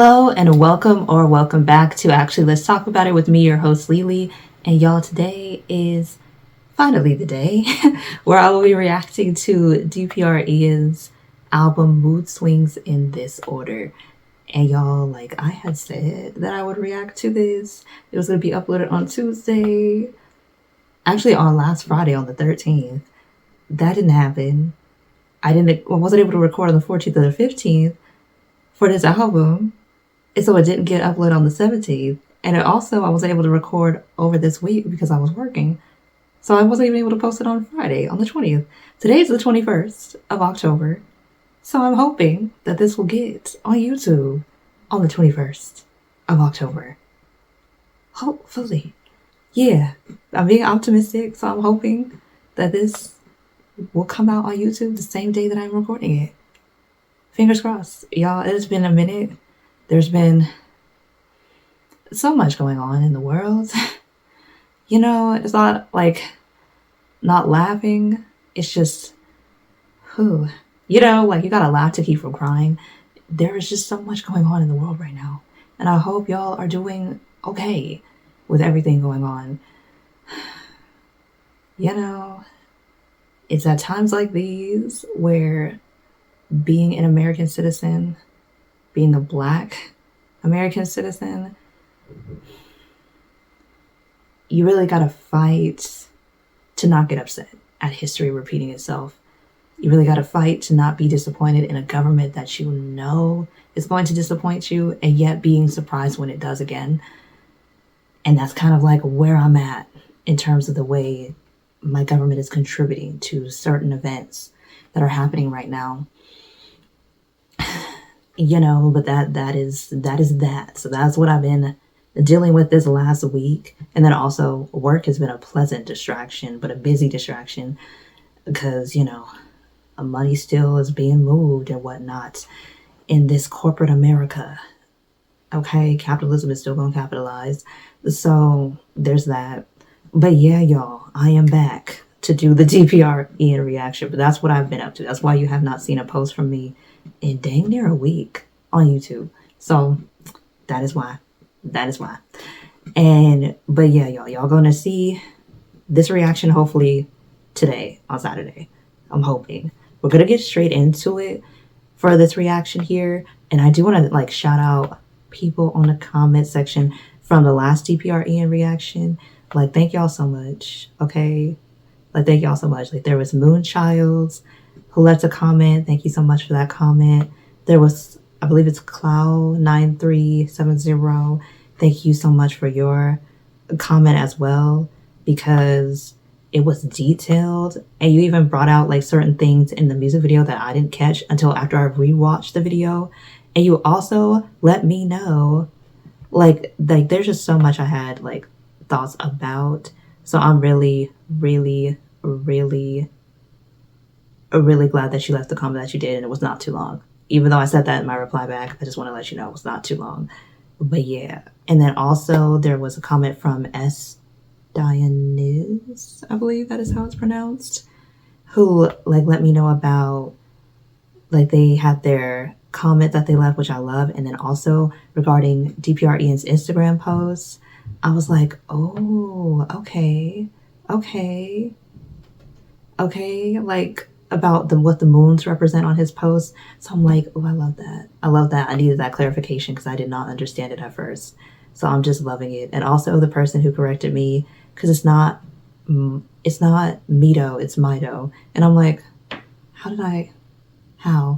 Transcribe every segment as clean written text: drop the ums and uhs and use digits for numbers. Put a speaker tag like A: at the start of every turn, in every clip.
A: Hello and welcome back to Actually Let's Talk About It with me, your host Lily. And y'all, today is finally the day where I will be reacting to DPR Ian's album Moodswings in this order. And y'all, like I had said that I would react to this. It was going to be uploaded on Tuesday. Actually on last Friday on the 13th. That didn't happen. I wasn't able to record on the 14th or the 15th for this album, and so it didn't get uploaded on the 17th. And I wasn't able to record over this week because I was working, so I wasn't even able to post it on Friday on the 20th. Today's the 21st of October, so I'm hoping that this will get on YouTube on the 21st of October. Hopefully. Yeah, I'm being optimistic, so I'm hoping that this will come out on YouTube the same day that I'm recording it. Fingers crossed. Y'all, it has been a minute. There's been so much going on in the world. You know, it's not like not laughing. It's just, you know, like you gotta laugh to keep from crying. There is just so much going on in the world right now. And I hope y'all are doing okay with everything going on. You know, it's at times like these where being an American citizen, being a Black American citizen, you really gotta fight to not get upset at history repeating itself. You really gotta fight to not be disappointed in a government that you know is going to disappoint you, and yet being surprised when it does again. And that's kind of like where I'm at in terms of the way my government is contributing to certain events that are happening right now. You know, but that is that. So that's what I've been dealing with this last week. And then also work has been a pleasant distraction, but a busy distraction because, you know, money still is being moved and whatnot in this corporate America. Okay, capitalism is still going to capitalize. So there's that. But yeah, y'all, I am back to do the DPR Ian reaction, but that's what I've been up to. That's why you have not seen a post from me in dang near a week on YouTube. So that is why. But yeah, y'all gonna see this reaction hopefully today on Saturday. I'm hoping. We're gonna get straight into it for this reaction here. And I do want to like shout out people on the comment section from the last DPR Ian reaction. Like, thank y'all so much. Okay. Like, thank y'all so much. Like, there was Moonchilds who left a comment. Thank you so much for that comment. There was, I believe it's Clow9370. Thank you so much for your comment as well, because it was detailed. And you even brought out like certain things in the music video that I didn't catch until after I rewatched the video. And you also let me know, like there's just so much I had like thoughts about. So I'm really glad that you left the comment that you did, and it was not too long. Even though I said that in my reply back, I just want to let you know it was not too long. But yeah. And then also there was a comment from S. Dianiz, I believe that is how it's pronounced, who like let me know about, like, they had their comment that they left, which I love. And then also regarding DPR Ian's Instagram posts, I was like, oh, okay, like about what the moons represent on his post. So I'm like, oh, I love that. I needed that clarification because I did not understand it at first. So I'm just loving it. And also the person who corrected me, because it's not MITO, it's MITO. And I'm like, how? I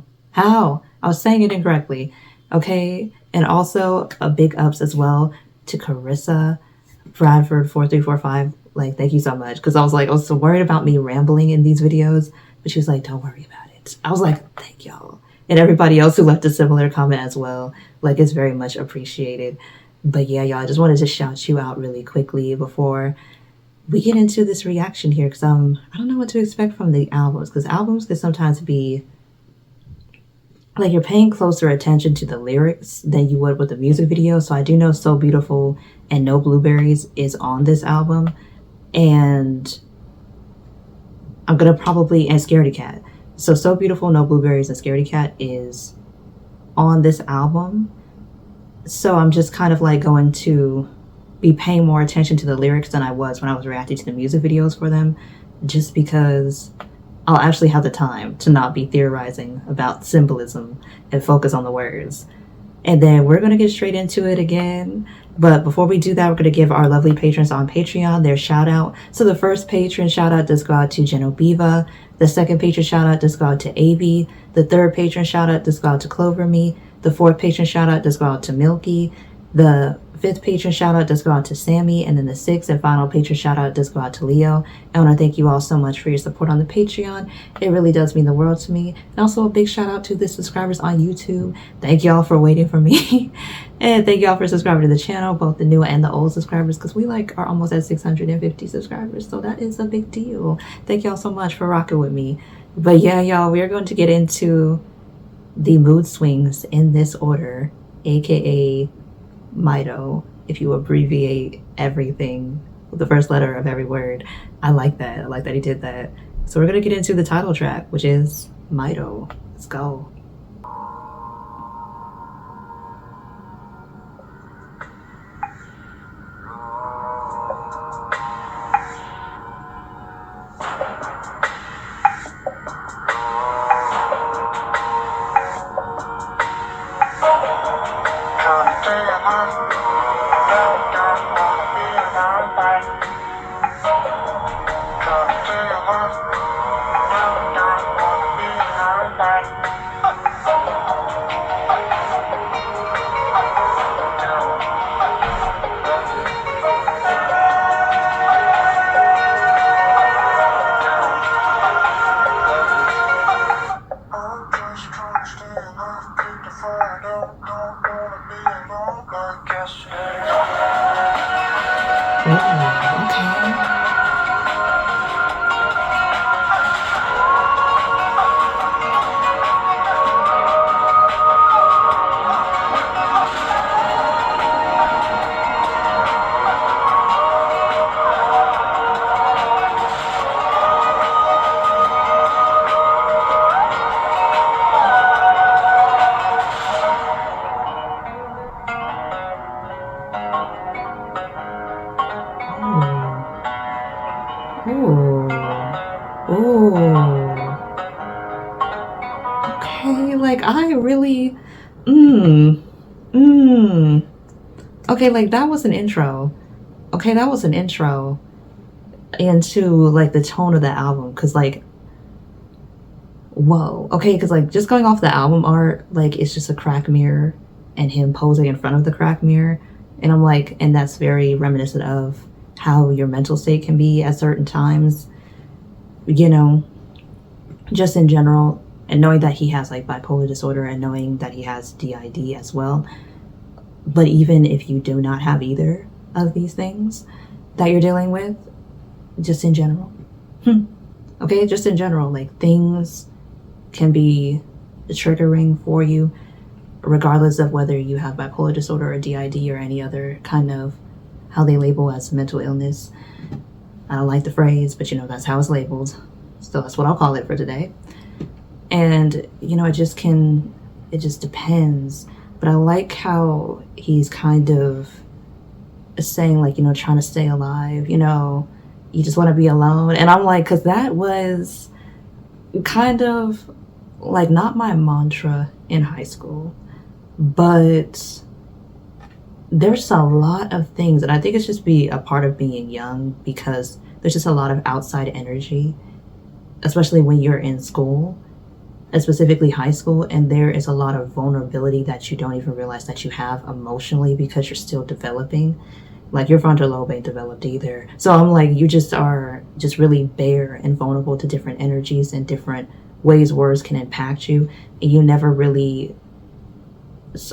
A: was saying it incorrectly. Okay. And also a big ups as well to Carissa Bradford 4345. Like, thank you so much. Because I was so worried about me rambling in these videos, but she was like, don't worry about it. I was like, thank y'all. And everybody else who left a similar comment as well. Like, it's very much appreciated. But yeah, y'all, I just wanted to shout you out really quickly before we get into this reaction here. Because I don't know what to expect from the albums. Because albums can sometimes be like you're paying closer attention to the lyrics than you would with the music video. So I do know So Beautiful and No Blueberries is on this album. And I'm going to probably, and Scaredy Cat. So Beautiful, No Blueberries, and Scaredy Cat is on this album. So I'm just kind of like going to be paying more attention to the lyrics than I was when I was reacting to the music videos for them, just because I'll actually have the time to not be theorizing about symbolism and focus on the words. And then we're going to get straight into it again. But before we do that, we're going to give our lovely patrons on Patreon their shout out. So the first patron shout out does go out to Genoveva. The second patron shout out does go out to Avi. The third patron shout out does go out to Clover Me. The fourth patron shout out does go out to Milky. The fifth patron shout out does go out to Sammy. And then the sixth and final patron shout out does go out to Leo. I want to thank you all so much for your support on the Patreon. It really does mean the world to me. And also a big shout out to the subscribers on YouTube. Thank y'all for waiting for me. And thank y'all for subscribing to the channel, both the new and the old subscribers, because we are almost at 650 subscribers. So that is a big deal. Thank y'all so much for rocking with me. But yeah, y'all, we are going to get into the mood swings in this order, aka MITO, if you abbreviate everything with the first letter of every word. I like that. I like that he did that. So we're going to get into the title track, which is MITO. Let's go. Okay, like I really, okay, like that was an intro. Okay, that was an intro into like the tone of the album, because like, whoa, okay, because like just going off the album art, like it's just a crack mirror and him posing in front of the crack mirror, and I'm like, and that's very reminiscent of how your mental state can be at certain times, you know, just in general. And knowing that he has like bipolar disorder and knowing that he has DID as well. But even if you do not have either of these things that you're dealing with, just in general, okay, just in general, like things can be triggering for you, regardless of whether you have bipolar disorder or DID or any other kind of how they label as mental illness. I don't like the phrase, but you know, that's how it's labeled. So that's what I'll call it for today. And, you know, it just depends. But I like how he's kind of saying, like, you know, trying to stay alive, you know, you just want to be alone. And I'm like, because that was kind of like not my mantra in high school, but there's a lot of things, and I think it's just be a part of being young, because there's just a lot of outside energy, especially when you're in school, and specifically high school, and there is a lot of vulnerability that you don't even realize that you have emotionally because you're still developing. Like your frontal lobe ain't developed either. So I'm like, you just are just really bare and vulnerable to different energies and different ways words can impact you. And you never really,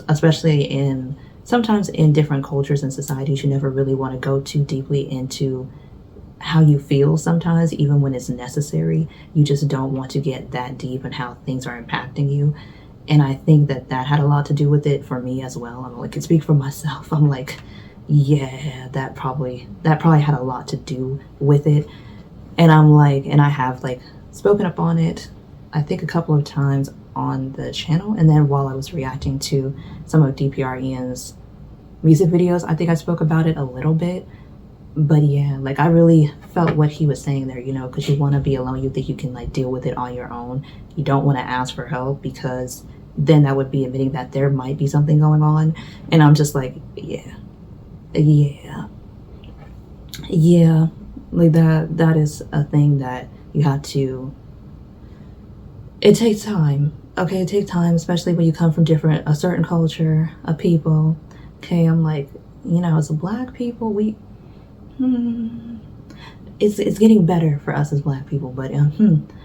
A: especially sometimes in different cultures and societies, you never really want to go too deeply into how you feel sometimes, even when it's necessary. You just don't want to get that deep in how things are impacting you. And I think that had a lot to do with it for me as well. I'm like, I can speak for myself. I'm like, yeah, that probably had a lot to do with it. And I'm like, and I have like spoken up on it, I think a couple of times on the channel. And then while I was reacting to some of DPR Ian's music videos. I think I spoke about it a little bit. But yeah, like I really felt what he was saying there, you know, because you want to be alone. You think you can like deal with it on your own. You don't want to ask for help because then that would be admitting that there might be something going on. And I'm just like, yeah, yeah, yeah. Like that is a thing that you have to, it takes time. Okay, it takes time, especially when you come from a certain culture of people. Okay, I'm like, you know, as a black people, it's getting better for us as black people, but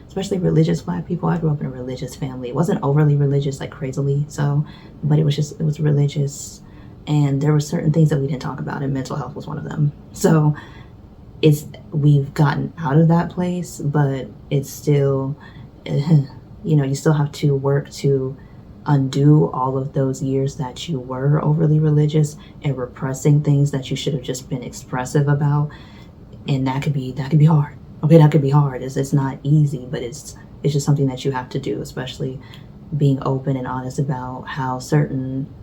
A: especially religious black people. I grew up in a religious family. It wasn't overly religious, like crazily so, but it was religious, and there were certain things that we didn't talk about, and mental health was one of them. So we've gotten out of that place, but it's still, you know, you still have to work to undo all of those years that you were overly religious and repressing things that you should have just been expressive about. And that could be hard. Okay, that could be hard. It's not easy, but it's just something that you have to do, especially being open and honest about how certain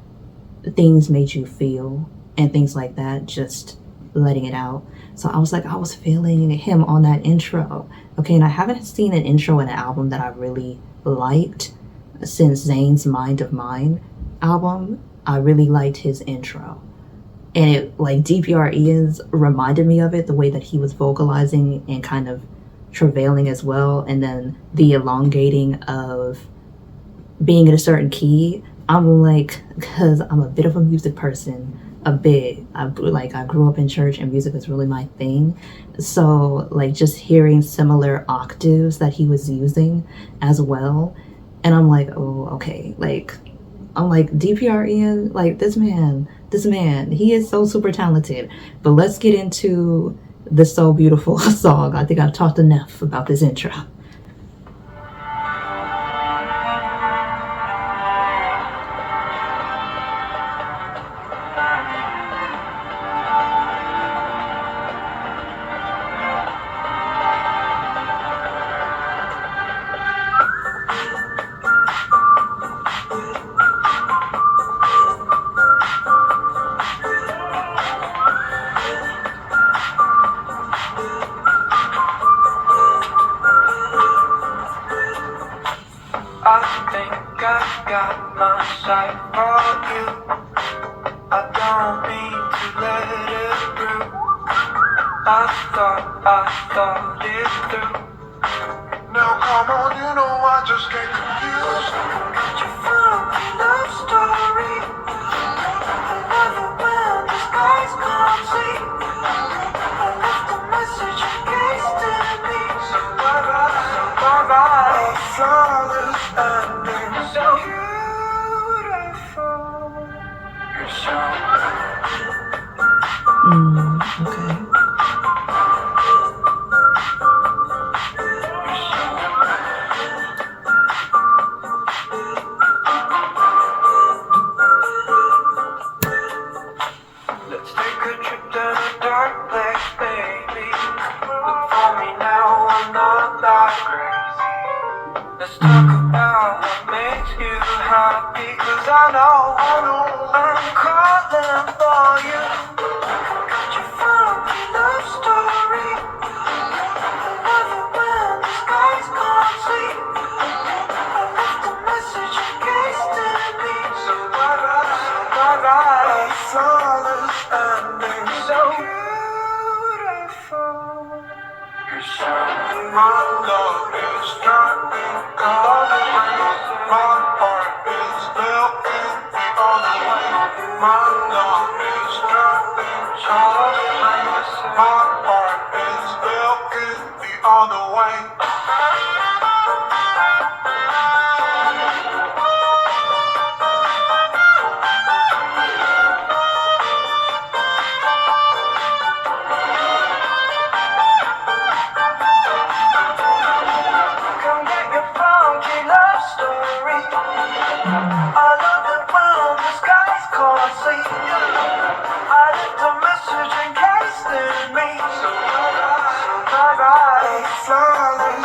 A: things made you feel and things like that, just letting it out. So I was feeling him on that intro. Okay, and I haven't seen an intro in an album that I really liked since Zayn's Mind of Mine album. I really liked his intro. And it, like, DPR Ian's reminded me of it, the way that he was vocalizing and kind of travailing as well. And then the elongating of being in a certain key. I'm like, because I'm a bit of a music person, a bit. I grew up in church and music was really my thing. So like just hearing similar octaves that he was using as well. And I'm like, oh, okay. Like, I'm like, DPR Ian, like this man, he is so super talented. But let's get into the So Beautiful song. I think I've talked enough about this intro.
B: I think I got my sight for you. I don't mean to let it through. I thought it through. Now come on, you know I just can't confuse. Got you funky love story. Another when the skies can't see. I left a message encased in me. So bye-bye. A flawless ending. So beautiful. You're so
A: Okay.
B: Let's take a trip down a dark place, baby. Look for me now, I'm not that crazy. Let's talk about what makes you happy. Cause I know I'm calling for you. Got your funky love story. Another when the skies can't see. I left a message encased in me. So bye-bye. A flawless ending. So beautiful. You're so my love is nothing but a race. My heart is built in the other way. My love is nothing but a race. My heart is built in the other way. Come get your funky love story. I love it when the skies can't see. I left a message encased in me. So bye-bye. A flawless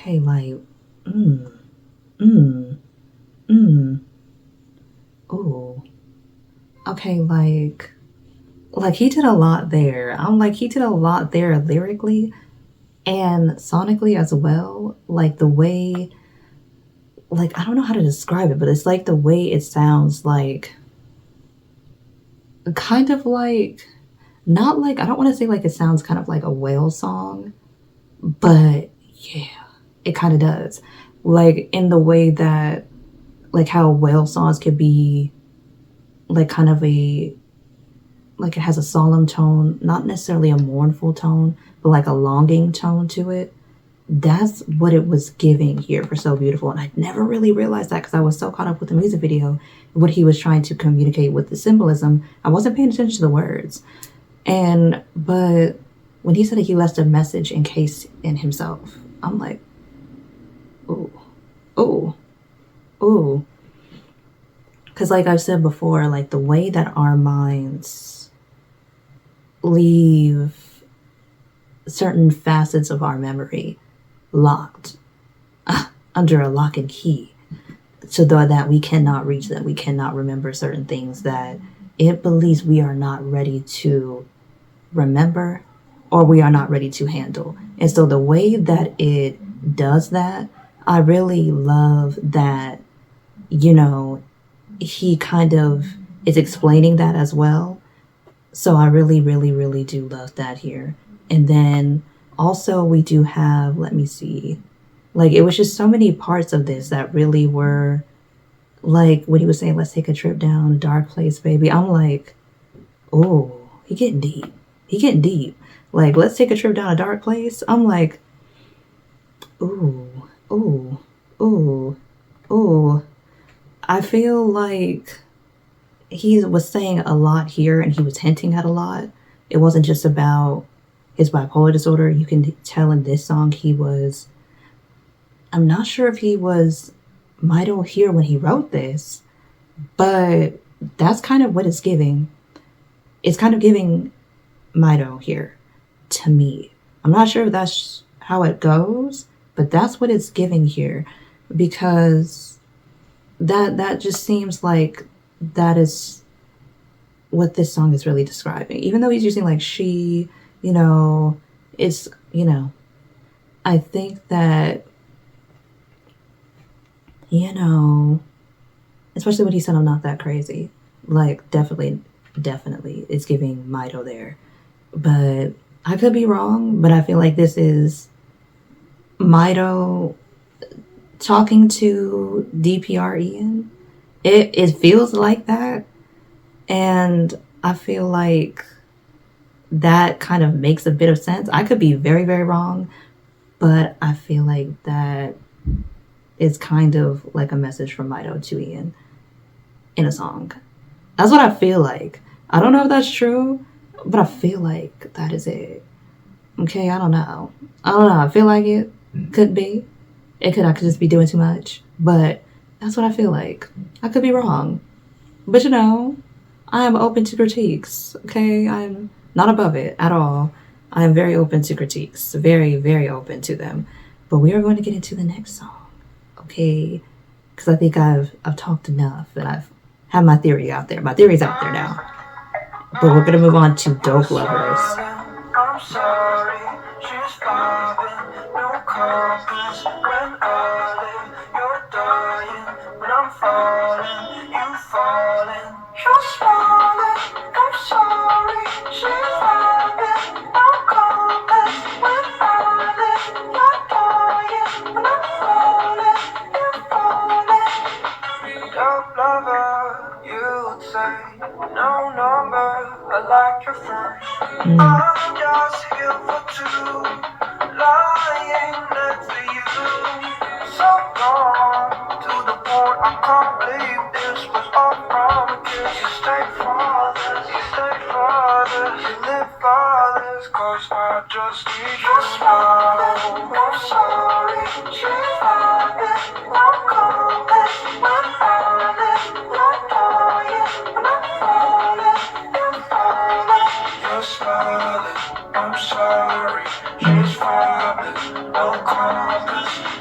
A: Okay, like, mm, mm, mm, ooh. Okay, like he did a lot there. I'm like, he did a lot there lyrically and sonically as well. Like the way, like, I don't know how to describe it, but it's like the way it sounds like, kind of like, not like, I don't want to say like it sounds kind of like a whale song, but yeah, it kind of does. Like in the way that, like how whale songs could be like kind of a, like it has a solemn tone, not necessarily a mournful tone, but like a longing tone to it. That's what it was giving here for So Beautiful. And I never really realized that because I was so caught up with the music video, what he was trying to communicate with the symbolism. I wasn't paying attention to the words. But when he said that he left a message encased in himself, I'm like, ooh, ooh, ooh. Because like I've said before, like the way that our minds leave certain facets of our memory locked under a lock and key, so that we cannot reach them, we cannot remember certain things that it believes we are not ready to remember or we are not ready to handle. And so the way that it does that, I really love that, you know, he kind of is explaining that as well. So I really, really, really do love that here. And then also we do have, let me see, like it was just so many parts of this that really were like when he was saying, let's take a trip down a dark place, baby. I'm like, oh, he getting deep. He getting deep. Like, let's take a trip down a dark place. I'm like, ooh, ooh, ooh, ooh. I feel like he was saying a lot here and he was hinting at a lot. It wasn't just about his bipolar disorder. You can tell in this song he was, I'm not sure if he was MITO here when he wrote this, but that's kind of what it's giving. It's kind of giving MITO here to me. I'm not sure if that's how it goes, but that's what it's giving here, because that just seems like that is what this song is really describing. Even though he's using like she, you know, it's, you know, I think that, you know, especially when he said I'm not that crazy, like definitely it's giving MITO there. But I could be wrong, but I feel like this is MITO talking to DPR Ian. It feels like that. And I feel like that kind of makes a bit of sense. I could be very, very wrong, but I feel like that is kind of like a message from MITO to Ian in a song. That's what I feel like. I don't know if that's true, but I feel like that is it. Okay, I don't know. I feel like it could be. I could just be doing too much, but that's what I feel like. I could be wrong, but you know, I am open to critiques. Okay, I'm not above it at all. I am very open to critiques, very, very open to them. But we are going to get into the next song, okay? Because I think I've talked enough and I've had my theory out there. My theory's out there now. But we're gonna move on to Dope Lovers.
B: I'm sorry, she's vibing, no compass. When I live, you're dying. When I'm falling, you falling. You're smiling, I'm sorry, she's vibing, no compass. When I live, you're dying. When I'm falling, you're falling. Dope lover, you'd say, no number, I like your first. I'm just here for two, lying next to you. So gone to the point I can't believe this was all from a kiss. You stay farthest, you live farthest, cause I just need your smile. I'm sorry, she's vibing, I'm compass. When I live, you're dying. When I'm falling, you're falling. You're smiling, I'm sorry, she's vibing, no compass.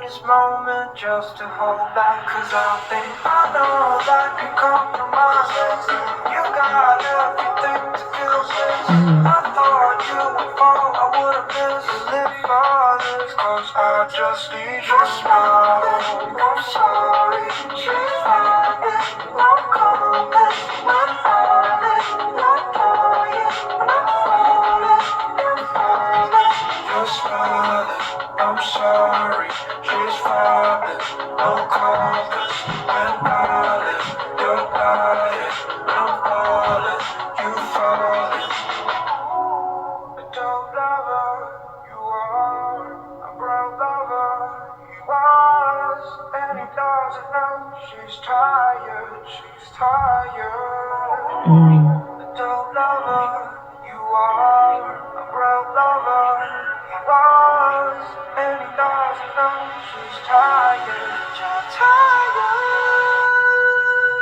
B: this moment just to hold back. Cause I think I know that can compromise. You got everything to feel this. I thought you would fall, I would've missed live for this. Cause I just need your smile. I'm sorry, she's fine. I'm coming, I'm falling, I'm falling, I'm falling, I'm falling. You're smiling, I'm sorry, she's falling, no compass, I'm falling, you're dying, I'm falling, you falling. A dope lover, you are, a brown lover, he was, and he doesn't know she's tired, she's tired. A dope lover, you are, a brown lover, he was, and he doesn't know she's tired, she's tired.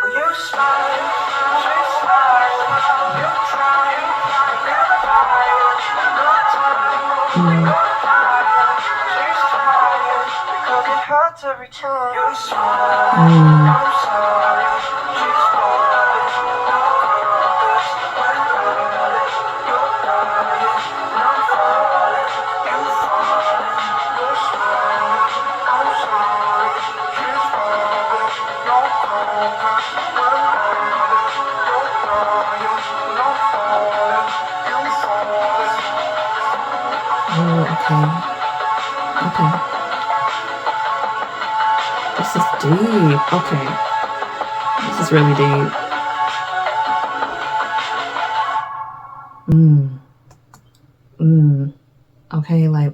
B: But you smile, she's smiling, you trying, you can't hide, not trying, you're tired, she's tired, because it hurts every time you smile. I'm sorry, she's falling, no compass, when falling, you're dying, I'm falling, you falling, you're smiling. I'm sorry, she's falling, no compass, when falling, you're dying, I'm falling, you falling.
A: Oh, okay. Okay. This is deep. Okay. This is really deep. Okay, like,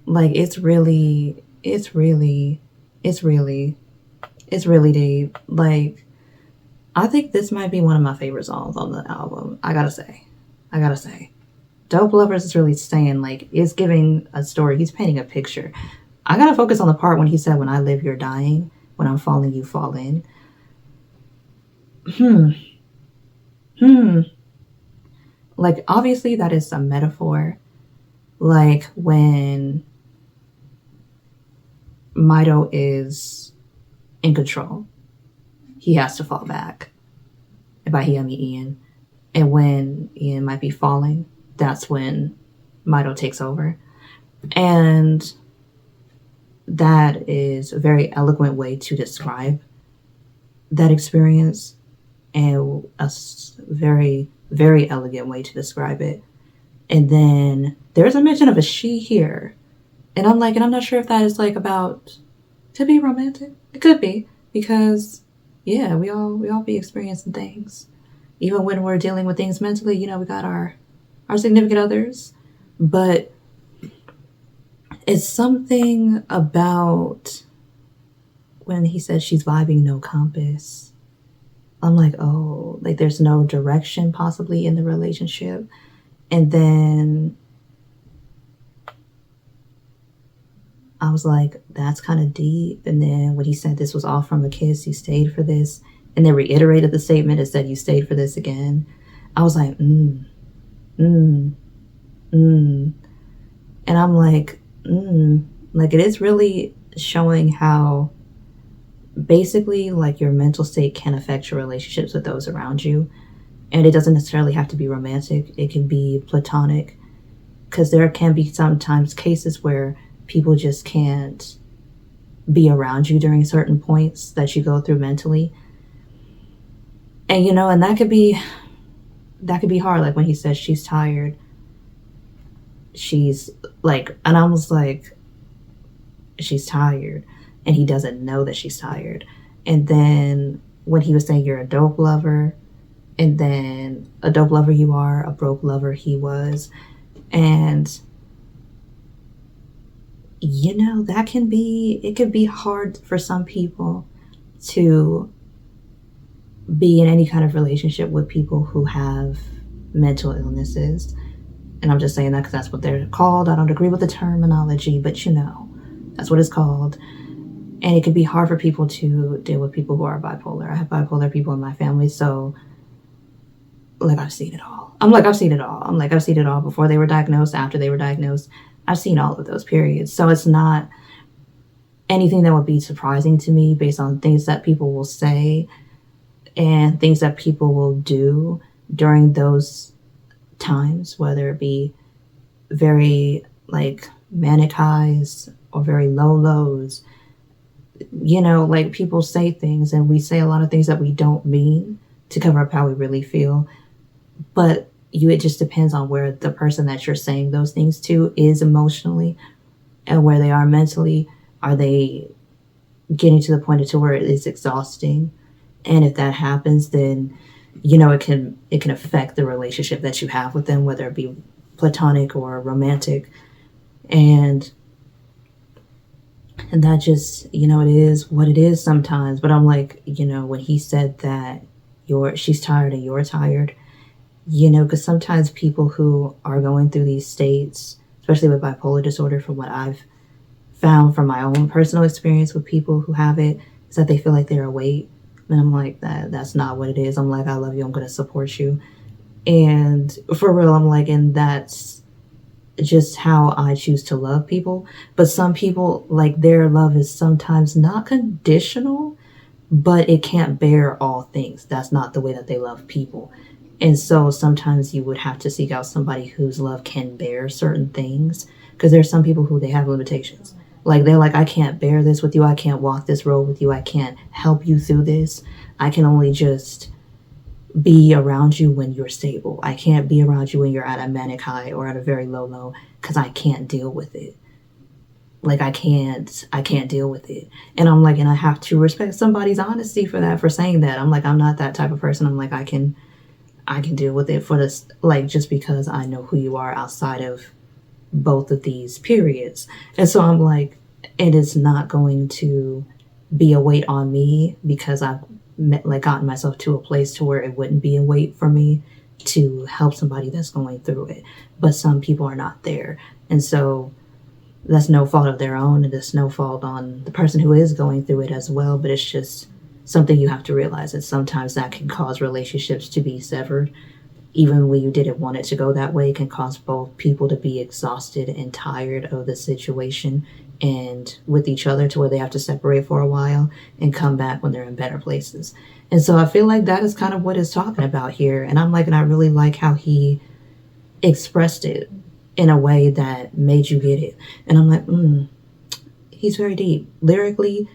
A: like it's really deep. Like, I think this might be one of my favorite songs on the album. I gotta say. Dope Lovers is really saying, like, it's giving a story. He's painting a picture. I gotta focus on the part when he said, when I live, you're dying. When I'm falling, you fall in. Like, obviously, that is a metaphor. Like, when MITO is in control, he has to fall back. And by he, I mean Ian. And when Ian might be falling, that's when MITO takes over. And that is a very eloquent way to describe that experience, and a very, very elegant way to describe it. And then there's a mention of a she here. And I'm not sure if that is like about to be romantic. It could be, because yeah, we all be experiencing things. Even when we're dealing with things mentally, we got our significant others. But it's something about when he said she's vibing, no compass. I'm like, oh, like there's no direction possibly in the relationship. And then I was like, that's kind of deep. And then when he said this was all from a kiss, you stayed for this, and then reiterated the statement and said you stayed for this again, I was like, And I'm like, like it is really showing how basically like your mental state can affect your relationships with those around you. And it doesn't necessarily have to be romantic. It can be platonic, because there can be sometimes cases where people just can't be around you during certain points that you go through mentally. And and that could be hard. Like when he says she's tired, she's like, and I was like, she's tired, and he doesn't know that she's tired. And then when he was saying you're a dope lover, and then a dope lover you are, a broke lover he was. And that can be hard for some people to be in any kind of relationship with people who have mental illnesses. And I'm just saying that because that's what they're called. I don't agree with the terminology, but that's what it's called. And it can be hard for people to deal with people who are bipolar. I have bipolar people in my family, so like I've seen it all. I've seen it all before they were diagnosed, after they were diagnosed. I've seen all of those periods. So it's not anything that would be surprising to me based on things that people will say and things that people will do during those times, whether it be very like manic highs or very low lows. You know, like people say things and we say a lot of things that we don't mean to cover up how we really feel. But it just depends on where the person that you're saying those things to is emotionally and where they are mentally. Are they getting to the point to where it is exhausting? And if that happens, then it can affect the relationship that you have with them, whether it be platonic or romantic. And that just, it is what it is sometimes. But I'm like, when he said that she's tired and you're tired, because sometimes people who are going through these states, especially with bipolar disorder, from what I've found from my own personal experience with people who have it, is that they feel like they're a weight. And I'm like, that's not what it is. I'm like, I love you. I'm going to support you. And for real, I'm like, and that's just how I choose to love people. But some people, like, their love is sometimes not conditional, but it can't bear all things. That's not the way that they love people. And so sometimes you would have to seek out somebody whose love can bear certain things, because there's some people who they have limitations. Like, they're like, I can't bear this with you. I can't walk this road with you. I can't help you through this. I can only just be around you when you're stable. I can't be around you when you're at a manic high or at a very low low, because I can't deal with it. Like, I can't deal with it. And I'm like, and I have to respect somebody's honesty for that, for saying that. I'm like, I'm not that type of person. I'm like, I can deal with it for this, like, just because I know who you are outside of both of these periods. And so I'm like, it is not going to be a weight on me, because I've gotten myself to a place to where it wouldn't be a weight for me to help somebody that's going through it. But some people are not there. And so that's no fault of their own, and it's no fault on the person who is going through it as well. But it's just something you have to realize, that sometimes that can cause relationships to be severed. Even when you didn't want it to go that way, it can cause both people to be exhausted and tired of the situation and with each other, to where they have to separate for a while and come back when they're in better places. And so I feel like that is kind of what it's talking about here. And I'm like, and I really like how he expressed it in a way that made you get it. And I'm like, he's very deep. Lyrically,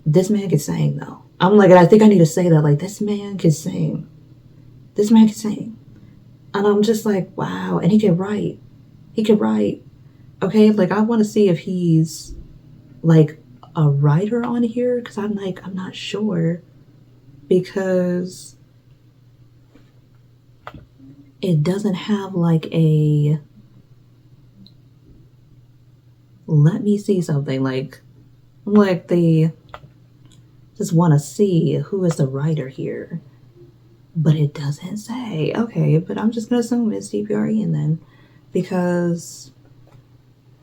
A: this man can sing, though. I'm like, and I think I need to say that, like, this man can sing. This man can sing. And I'm just like, wow. And he can write. He can write. Okay, like, I want to see if he's, like, a writer on here, because I'm like, I'm not sure. Because it doesn't have, like, a... Let me see something. Like, they just want to see who is the writer here. But it doesn't say. Okay, but I'm just going to assume it's DPR then. Because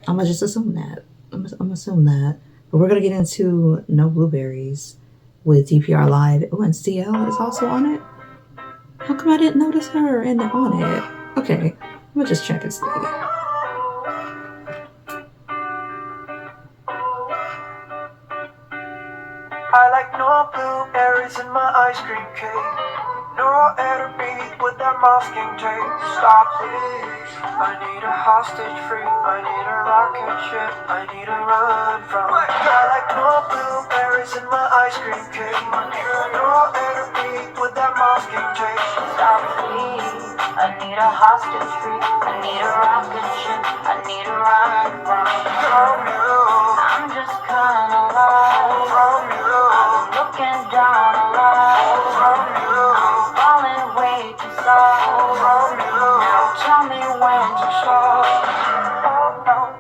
A: I'm going to just assume that. I'm going to assume that. But we're going to get into No Blueberries with DPR Live. Oh, and CL is also on it? How come I didn't notice her on it? Okay, I'm going to just check and see.
B: I like no blueberries in my ice cream cake. No air to breathe with that masking tape. Stop please. I need a hostage free. I need a rocket ship. I need a run from. I like no blueberries in my ice cream cake. No air to breathe with that masking tape. Stop please. I need a hostage free. I need a rocket ship. I need a run from you. I'm just kinda lost from you. I'm looking down a lot from you. I'm falling way too soft from you. Now tell me when to stop. Oh, oh,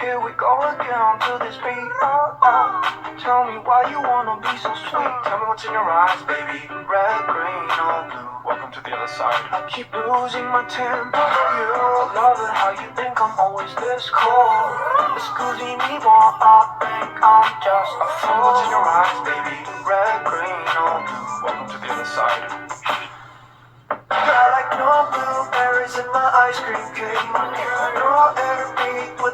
B: here we go again to this beat. Oh, oh, tell me why you wanna be so sweet. Tell me what's in your eyes, baby. Red, green, or blue. Welcome to the other side. I keep losing my temper for you. Love it how you think I'm always this cold. Excuse me, but I think I'm just a fool. Tell me what's in your eyes, baby. Red, green, or blue. Welcome to the other side. I like no blueberries in my ice cream cake. No air to breathe with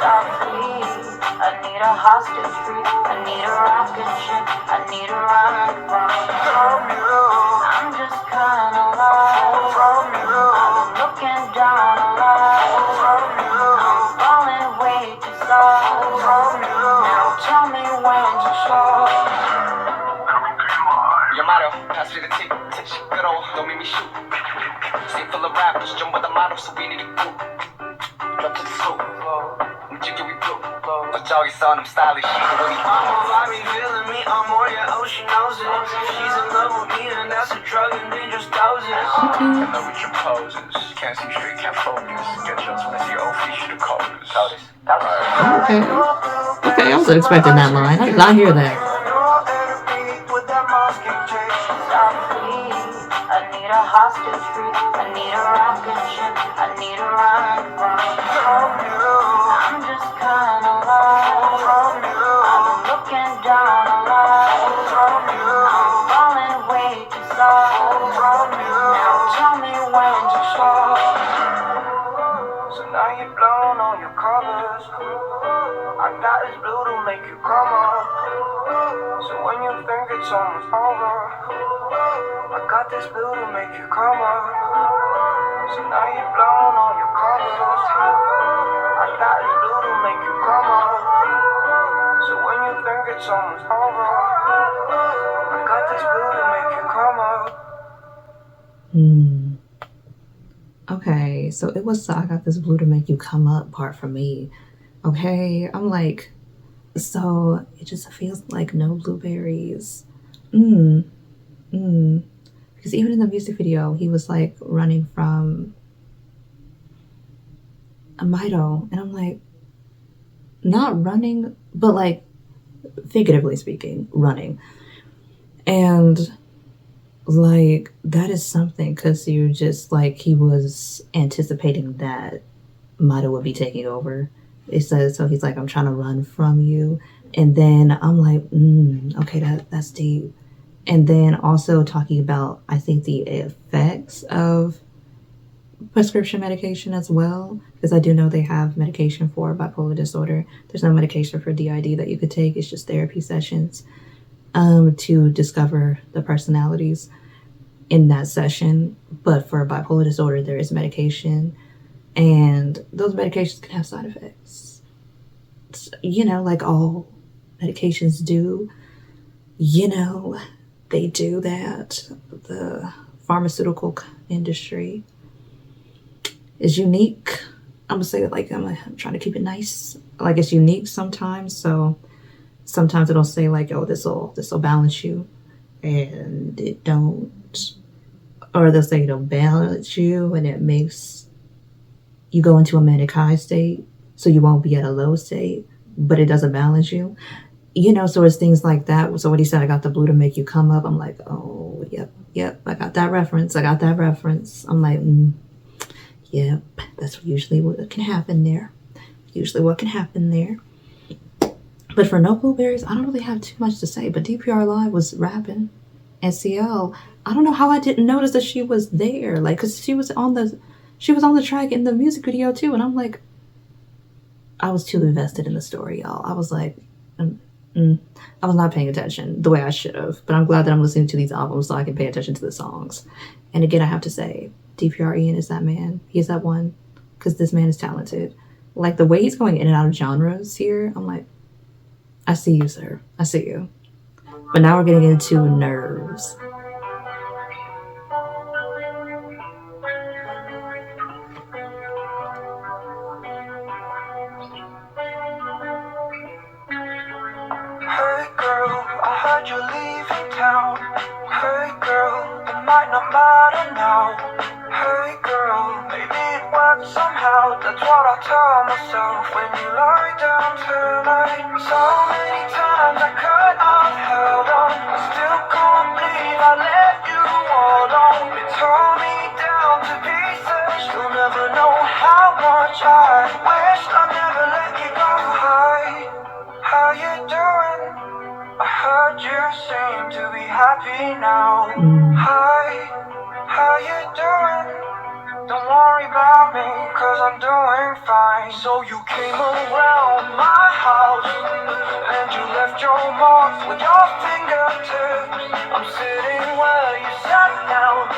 B: Stop free. I need a hostage free. I need a rocket ship. I need a run from you. I'm just kinda lost from you. I'm looking down a lot from you. I'm falling way too soft from you. Now tell me when to stop. Your motto, pass me the tick, tick, good old, don't make me shoot. Scene full of rappers, jump with the model, so we need to go. Drop to the slow, 움직여 we blow. 저기서 I'm stylish, really. Mama vibe me, feeling me, I'm more, yeah, oh she knows it. She's in love with me, and that's a drug and dangerous doses. I know with your poses, can't see straight, can't focus. Get chills when I see your old feet, should have called us.
A: Okay. Okay, I wasn't expecting that line. I did not hear that.
B: I need a hostage free. I need a rocket ship. I need a run from you. I'm just kinda lost from you. I'm looking down a lot from you. I'm falling way too soft from you. Now tell me when to stop. So now you're blown on your colors. I got this blue to make you come up. So when you think it's almost over, I got this blue to make you come up. So now you're blown on your colors. I got this blue to make you come up. So when you think it's almost over, I got this blue to make you come up.
A: Okay, so it was I got this blue to make you come up part for me. Okay, I'm like, so it just feels like no blueberries. Because even in the music video, he was like running from a MITO, and I'm like, not running, but like figuratively speaking, running. And like that is something, because you're just like, he was anticipating that MITO would be taking over. It says, so he's like, I'm trying to run from you. And then I'm like, okay, that's deep. And then also talking about, I think, the effects of prescription medication as well, because I do know they have medication for bipolar disorder. There's no medication for DID that you could take. It's just therapy sessions to discover the personalities in that session. But for bipolar disorder, there is medication, and those medications can have side effects. You know, like all medications do. You know, they do that. The pharmaceutical industry is unique. I'm gonna say it like I'm trying to keep it nice. Like, it's unique sometimes. So sometimes it'll say like, oh, this'll balance you, and it don't. Or they'll say it'll balance you, and it makes you go into a manic high state, so you won't be at a low state, but it doesn't balance you. You know, so it's things like that. So when he said, I got the blue to make you come up, I'm like, oh, yep, I got that reference. I'm like, yep, that's usually what can happen there. But for no blueberries, I don't really have too much to say. But DPR Live was rapping, and CL, I don't know how I didn't notice that she was there. Like, cause she was on the track in the music video too. And I'm like, I was too invested in the story, y'all. I was like, I was not paying attention the way I should have, but I'm glad that I'm listening to these albums so I can pay attention to the songs. And again, I have to say, DPR Ian is that man. He's that one, because this man is talented. Like, the way he's going in and out of genres here, I'm like, I see you, sir. I see you. But now we're getting into nerves.
B: Hey girl, I heard you're leaving town. Hey girl, it might not matter now. Hey girl, maybe it works somehow. That's what I tell myself when you lie down tonight. So many times I could have held on. I still can't believe I let you all on. You tore me down to pieces. You'll never know how much I wish I never let you go. Hi, how you doing? I heard you seem to be happy now. Hi, how you doing? Don't worry about me, cause I'm doing fine. So you came around my house and you left your marks with your fingertips. I'm sitting where you sat down,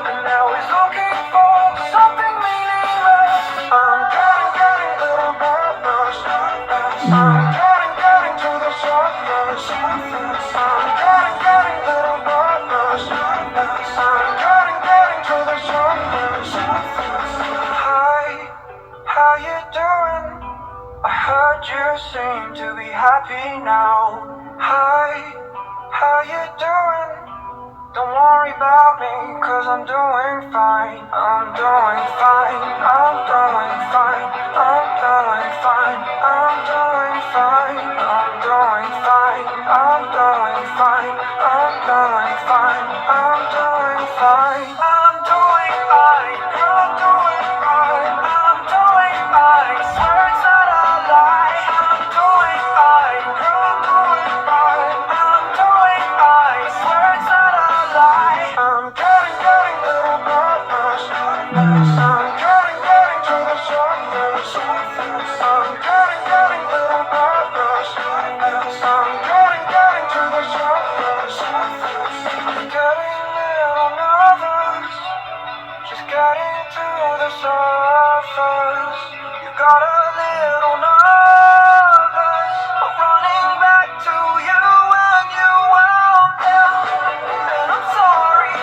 B: and now he's looking for something meaningless. I'm getting a little nervous. I'm getting to the surface. I'm getting a little nervous. I'm getting to the surface. Hi, how you doing? I heard you seem to be happy now. Hi, how you doing? Don't worry about me, cause I'm doing fine. I'm doing fine. I'm doing fine. I'm doing fine. I'm doing fine. I'm doing fine. I'm doing fine. I'm doing fine. I'm doing fine. I'm doing fine. Girl, I'm doing fine. I'm doing fine. Swear it's not a lie. I'm doing fine. Girl, I'm doing fine. I'm doing fine. Swear it's not a lie. I'm getting a little nervous. I'm getting to the surface. I'm getting a little nervous. I'm getting to the surface. I'm getting a little nervous. Just getting to the surface. You got a little nervous. I'm running back to you when you were there. And I'm sorry,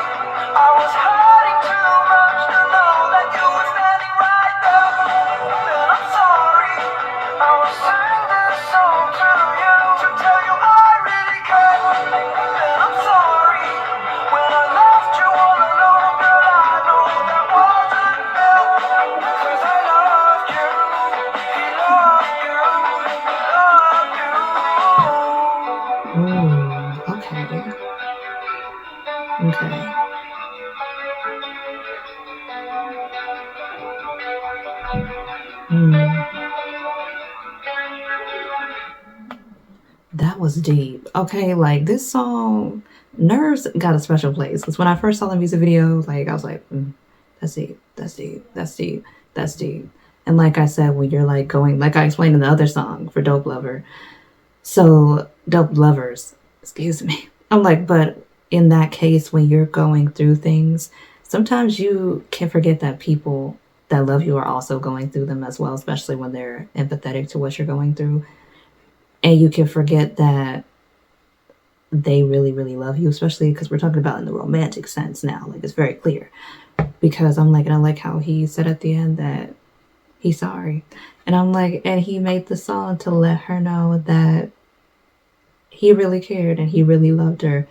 B: I was hurting too much to know that you were standing right there. And I'm sorry, I was singing this song to you to tell you I really care. And I'm sorry, when I left you all alone, girl, I know that wasn't fair. Cause I loved you, he loved you, he loved you.
A: Okay. Okay. That was deep. Okay, like this song, Nerves got a special place. Because when I first saw the music video, like I was like, that's deep, that's deep, that's deep, that's deep. And like I said, when you're like going, like I explained in the other song for Dope Lover, so Dope Lovers, excuse me. I'm like, but in that case, when you're going through things, sometimes you can forget that people that love you are also going through them as well, especially when they're empathetic to what you're going through. And you can forget that they really, really love you, especially because we're talking about in the romantic sense now. Like, it's very clear. Because I'm like, and I like how he said at the end that he's sorry. And I'm like, and he made the song to let her know that he really cared and he really loved her.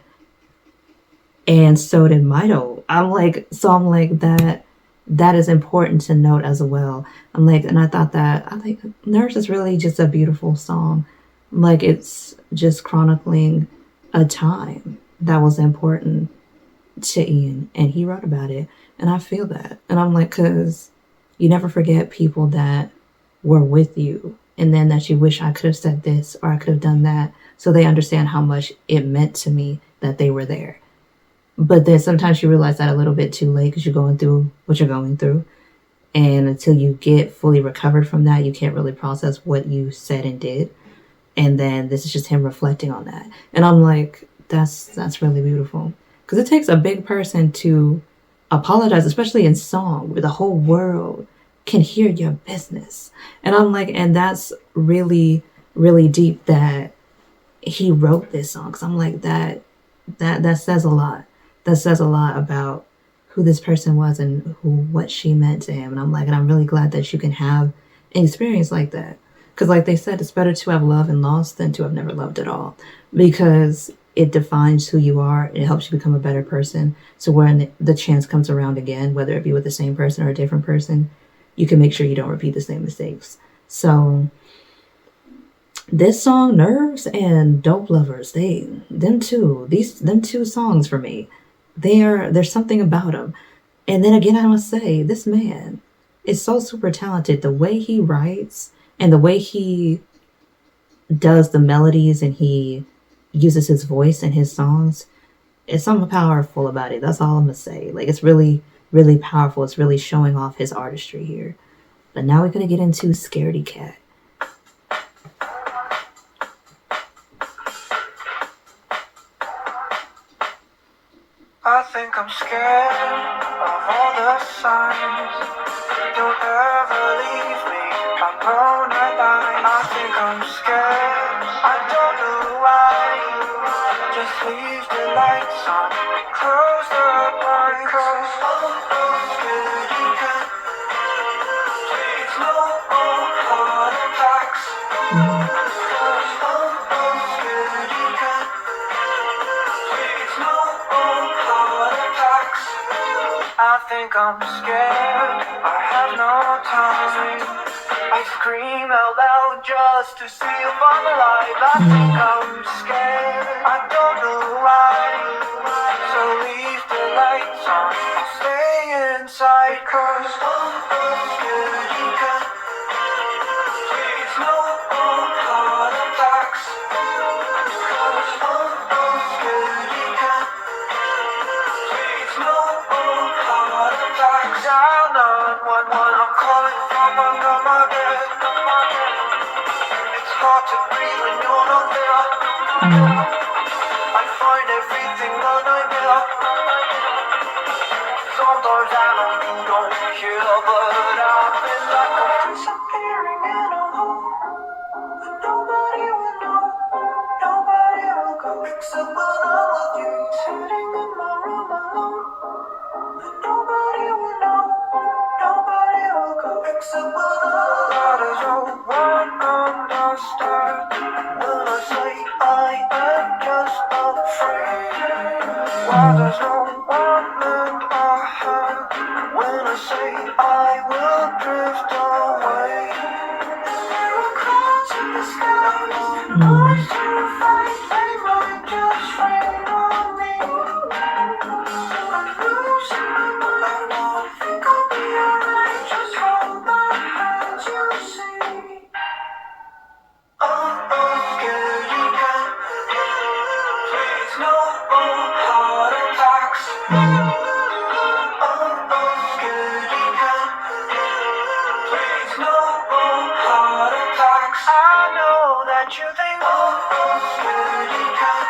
A: And so did MITO. I'm like, that is important to note as well. I'm like, and I thought that, I like, Nurse is really just a beautiful song. Like, it's just chronicling a time that was important to Ian, and he wrote about it, and I feel that. And I'm like, because you never forget people that were with you, and then that you wish I could have said this or I could have done that, so they understand how much it meant to me that they were there. But then sometimes you realize that a little bit too late because you're going through what you're going through. And until you get fully recovered from that, you can't really process what you said and did. And then this is just him reflecting on that. And I'm like, that's really beautiful. Because it takes a big person to apologize, especially in song, where the whole world can hear your business. And I'm like, and that's really, really deep that he wrote this song. Because I'm like, that says a lot. That says a lot about who this person was and what she meant to him. And I'm like, and I'm really glad that you can have an experience like that. Because like they said, it's better to have loved and lost than to have never loved at all. Because it defines who you are. It helps you become a better person. So when the chance comes around again, whether it be with the same person or a different person, you can make sure you don't repeat the same mistakes. So this song, Nerves and Dope Lovers, them two songs for me, there's something about them. And then again, I must say, this man is so super talented. The way he writes and the way he does the melodies and he uses his voice in his songs, it's something powerful about it. That's all I'm gonna say. Like, it's really really powerful. It's really showing off his artistry here. But now we're going to get into Scaredy Cat.
B: I think I'm scared of all the signs. Don't ever leave me alone at night. I think I'm scared, I don't know why. Just leave the lights on, close the blinds. Cause scaredy cat, please no more heart attacks. Cause scaredy cat, please no more heart attacks. I think I'm scared, I have no time. I scream out loud just to see if I'm alive. I think I'm scared, I don't know why. So leave the lights on, stay inside. Cause scaredy cat, please no more heart attacks. Cause scaredy cat, please no more heart attacks. Dial 911, I'm calling from under my bed. It's hard to breathe when you're not there. I find everything a nightmare. Sometimes I know you don't care, but I've been like I'm disappearing in a hole. Nobody will know, nobody will go, except when I'm with you, sitting in my room alone. Nobody will know, nobody will go, except when I'm alone. Why does no one understand when I say I am just afraid? Why does no one lend a hand when I say I will drift away? There are clouds in the skies, always terrified they might just rain on me. So I'm losing my mind, I think I'll be alright, just hold my hands, you'll see. Scaredy cat, please no more heart attacks. Scaredy cat, please no more heart attacks. I know that you think, scaredy cat,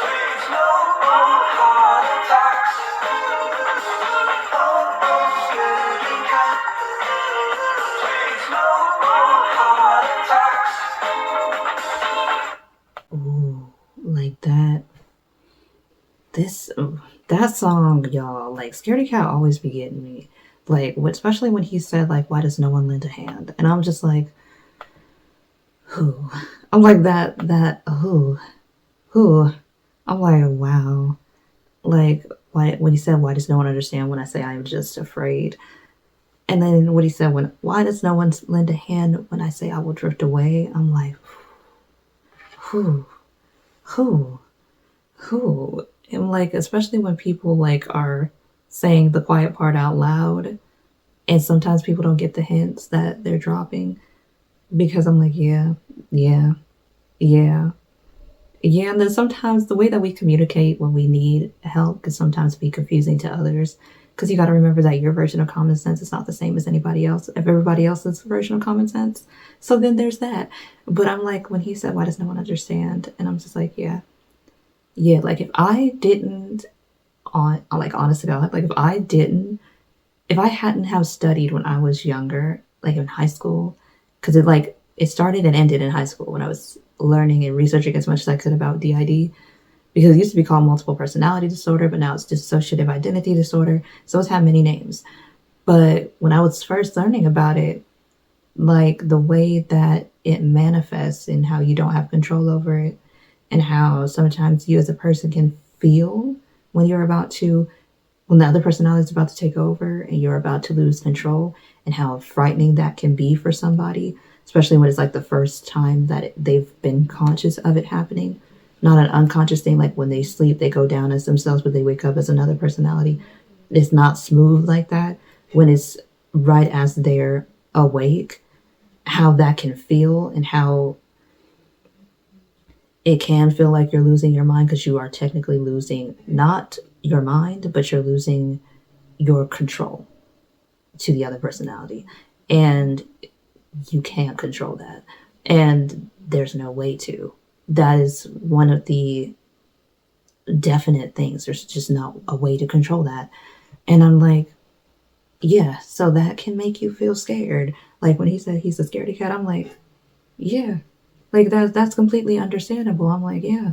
B: please no more heart attacks. Scaredy cat, please no more heart attacks.
A: Ooh, like that. That song, y'all, like Scaredy Cat always be getting me. Like, especially when he said, like, why does no one lend a hand? And I'm just like, who? I'm like who? I'm like, wow. Like, when he said, why does no one understand when I say I'm just afraid? And then what he said, why does no one lend a hand when I say I will drift away? I'm like, who? And like, especially when people like are saying the quiet part out loud, and sometimes people don't get the hints that they're dropping, because I'm like, yeah. And then sometimes the way that we communicate when we need help can sometimes be confusing to others, because you got to remember that your version of common sense is not the same as anybody else, if everybody else's version of common sense. So then there's that. But I'm like, when he said, why does no one understand? And I'm just like, yeah, like if I didn't, honest to God, like if I hadn't have studied when I was younger, like in high school, because it started and ended in high school when I was learning and researching as much as I could about DID, because it used to be called multiple personality disorder, but now it's dissociative identity disorder. So it's had many names. But when I was first learning about it, like the way that it manifests and how you don't have control over it, and how sometimes you as a person can feel when the other personality is about to take over and you're about to lose control, and how frightening that can be for somebody, especially when it's like the first time that they've been conscious of it happening. Not an unconscious thing, like when they sleep, they go down as themselves, but they wake up as another personality. It's not smooth like that. When it's right as they're awake, how that can feel, and how it can feel like you're losing your mind, because you are technically losing not your mind, but you're losing your control to the other personality. And you can't control that. And there's no way to. That is one of the definite things. There's just not a way to control that. And I'm like, yeah, so that can make you feel scared. Like when he said he's a scaredy cat, I'm like, yeah, like that's completely understandable. I'm like, yeah,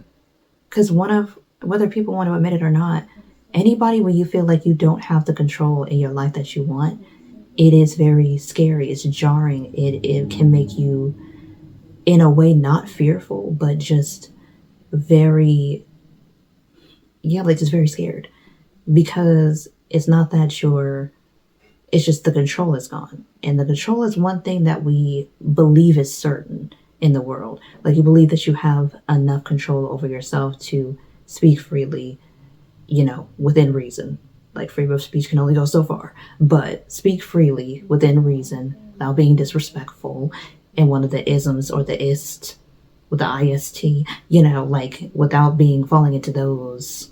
A: because whether people want to admit it or not, anybody when you feel like you don't have the control in your life that you want, it is very scary. It's jarring. It can make you, in a way, not fearful, but just very, yeah, like just very scared, because it's not that it's just the control is gone. And the control is one thing that we believe is certain in the world. Like you believe that you have enough control over yourself to speak freely, within reason. Like freedom of speech can only go so far, but speak freely within reason without being disrespectful. And one of the isms, or the ist with the ist, like without falling into those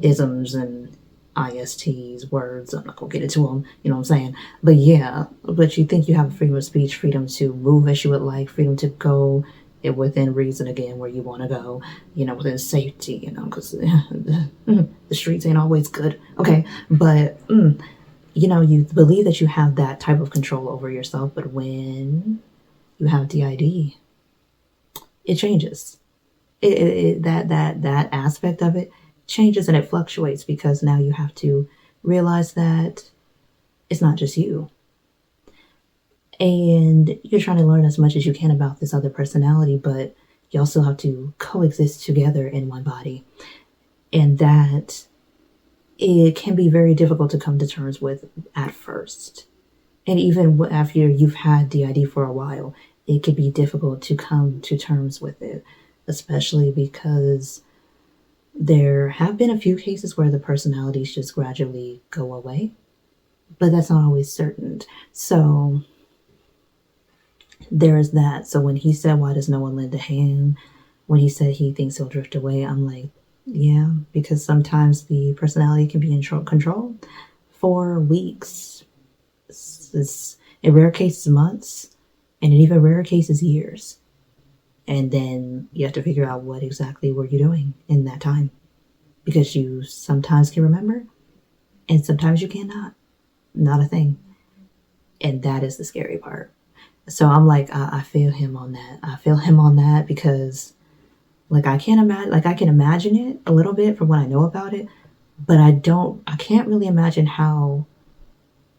A: isms and ISTs, words. I'm not gonna get into them, you know what I'm saying? But yeah, but you think you have freedom of speech, freedom to move as you would like, freedom to go within reason again where you want to go, within safety, because the streets ain't always good, okay? But, you believe that you have that type of control over yourself, but when you have DID, it changes. That aspect of it changes, and it fluctuates, because now you have to realize that it's not just you. And you're trying to learn as much as you can about this other personality, but y'all still have to coexist together in one body. And that it can be very difficult to come to terms with at first. And even after you've had DID for a while, it can be difficult to come to terms with it, especially because there have been a few cases where the personalities just gradually go away, but that's not always certain. So there is that. So when he said, why does no one lend a hand? When he said he thinks he'll drift away, I'm like, yeah, because sometimes the personality can be in control for weeks. It's in rare cases, months, and in even rarer cases, years. And then you have to figure out what exactly were you doing in that time, because you sometimes can remember and sometimes you cannot. Not a thing. And that is the scary part. So I'm like, I feel him on that. I feel him on that, because like I can imagine it a little bit from what I know about it, but I can't really imagine how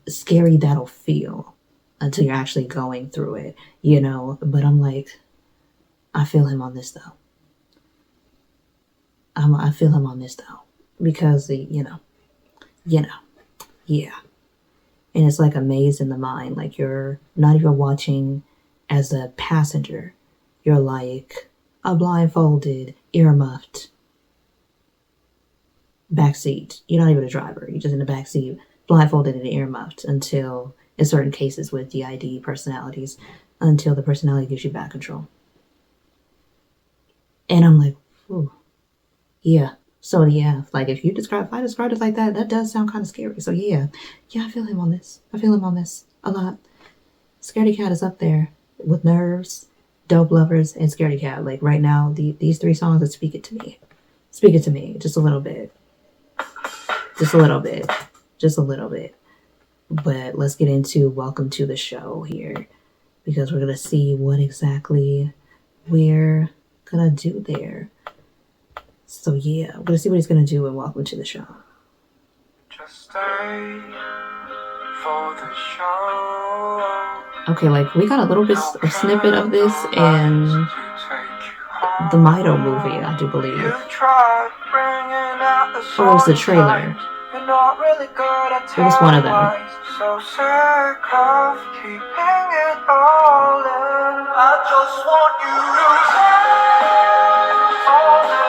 A: scary that'll feel until you're actually going through it, but I'm like, I feel him on this though. I feel him on this though, because yeah. And it's like a maze in the mind. Like you're not even watching as a passenger. You're like a blindfolded, earmuffed backseat. You're not even a driver. You're just in the backseat, blindfolded and earmuffed, until, in certain cases with DID personalities, until the personality gives you back control. And I'm like, ooh, yeah. So yeah, like if I described it like that, that does sound kind of scary. So yeah, I feel him on this. I feel him on this a lot. Scaredy Cat is up there with Nerves, Dope Lovers, and Scaredy Cat. Like right now, these three songs that speak it to me. Speak it to me just a little bit. Just a little bit. Just a little bit. But let's get into Welcome to the Show here, because we're going to see what exactly we're going to do there. So yeah, we're going to see what he's going to do in Welcome to the Show.
B: Just stay for the show.
A: Okay, like we got a little bit a snippet of this in the MITO movie, I do believe. Or it was the trailer. It was one of them.
B: So sick of keeping it all in. I just want you to say all the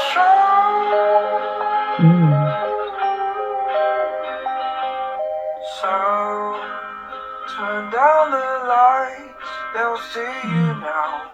B: show. now.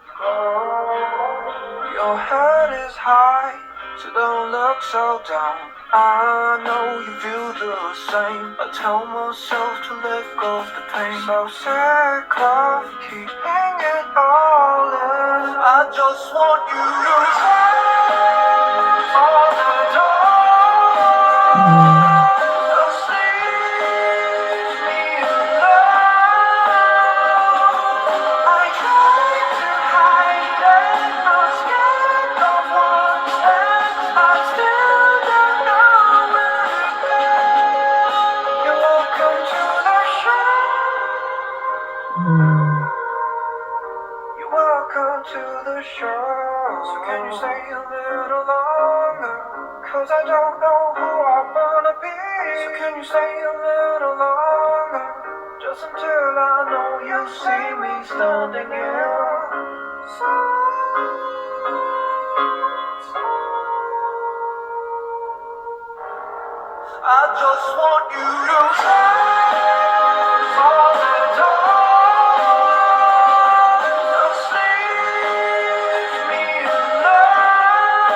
B: Your head is high, so don't look so down. I know you feel the same. I tell myself to let go of the pain. So sick of keeping it all in. I just want you to close all the doors. Just leave me alone. I try to hide it. I'm scared of what's next. I still don't know where to go. You're welcome to the show. You're welcome to the show. So can you stay a little longer? 'Cause I don't know who I wanna be. So can you stay a little longer? Just until I know you see me standing here. I just want you to close all the doors. Just leave me alone.